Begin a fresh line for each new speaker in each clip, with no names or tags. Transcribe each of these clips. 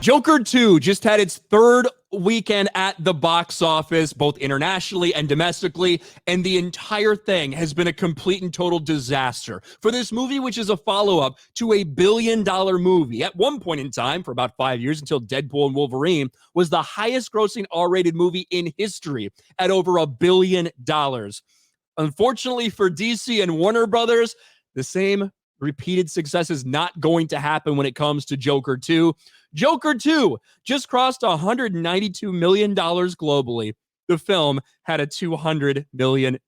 Joker 2 just had its third weekend at the box office, both internationally and domestically, and the entire thing has been a complete and total disaster. For this movie, which is a follow-up to a billion-dollar movie, at one point in time, for about 5 years until Deadpool and Wolverine, was the highest-grossing R-rated movie in history at over $1 billion. Unfortunately for DC and Warner Brothers, the same repeated success is not going to happen when it comes to Joker 2. Joker 2 just crossed $192 million globally. The film had a $200 million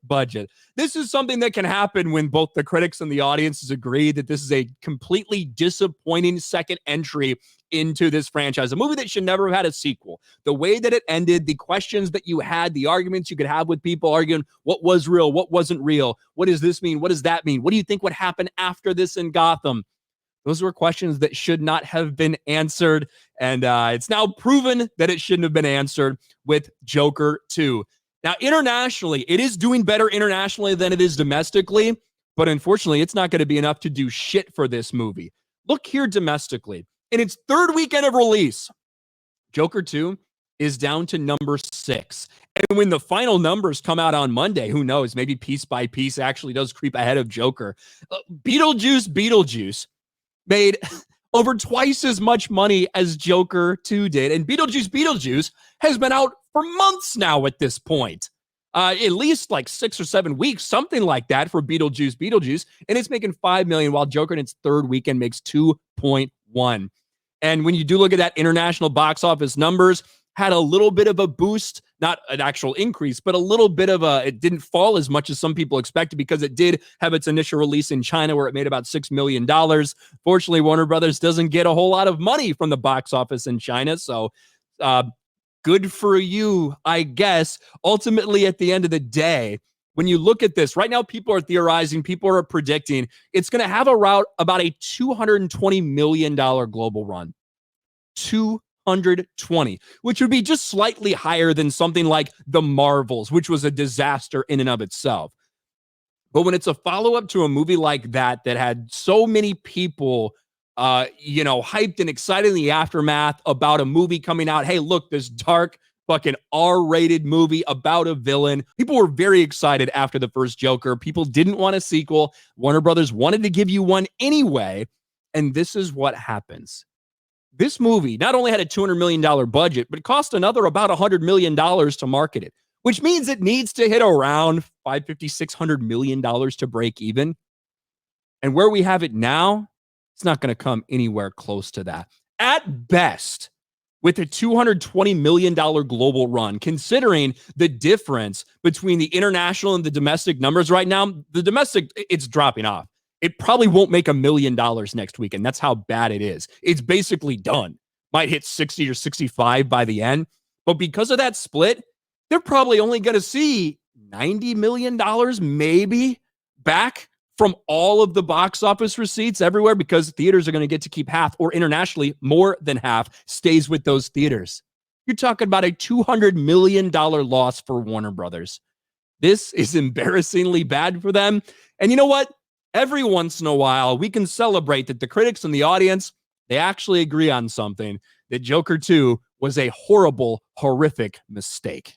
budget. This is something that can happen when both the critics and the audiences agree that this is a completely disappointing second entry into this franchise, a movie that should never have had a sequel. The way that it ended, the questions that you had, the arguments you could have with people arguing what was real, what wasn't real, what does this mean, what does that mean, what do you think would happen after this in Gotham? Those were questions that should not have been answered, and it's now proven that it shouldn't have been answered with Joker 2. Now, internationally, it is doing better internationally than it is domestically, but unfortunately, it's not going to be enough to do shit for this movie. Look here domestically. In its third weekend of release, Joker 2 is down to number 6. And when the final numbers come out on Monday, who knows, maybe piece by piece actually does creep ahead of Joker. Beetlejuice made over twice as much money as Joker 2 did. And Beetlejuice has been out for months now at this point. At least like 6 or 7 weeks, something like that for Beetlejuice. And it's making $5 million, while Joker in its third weekend makes 2.1. And when you do look at that international box office numbers, had a little bit of a boost, not an actual increase, but a little bit of it didn't fall as much as some people expected because it did have its initial release in China where it made about $6 million. Fortunately, Warner Brothers doesn't get a whole lot of money from the box office in China. So good for you, I guess. Ultimately, at the end of the day, when you look at this, right now, people are theorizing, people are predicting it's going to have about a $220 million global run. 220, which would be just slightly higher than something like The Marvels, which was a disaster in and of itself. But when it's a follow-up to a movie like that had so many people, hyped and excited in the aftermath about a movie coming out, hey, look, this dark, fucking R-rated movie about a villain. People were very excited after the first Joker. People didn't want a sequel. Warner Brothers wanted to give you one anyway. And this is what happens. This movie not only had a $200 million budget, but it cost another about $100 million to market it, which means it needs to hit around $550, $600 million to break even. And where we have it now, it's not going to come anywhere close to that. At best, with a $220 million global run, considering the difference between the international and the domestic numbers right now, the domestic, it's dropping off. It probably won't make $1 million next weekend. That's how bad it is. It's basically done. Might hit 60 or 65 by the end. But because of that split, they're probably only going to see $90 million maybe back from all of the box office receipts everywhere, because theaters are going to get to keep half, or internationally, more than half stays with those theaters. You're talking about a $200 million loss for Warner Brothers. This is embarrassingly bad for them. And you know what? Every once in a while, we can celebrate that the critics and the audience, they actually agree on something, that Joker 2 was a horrible, horrific mistake.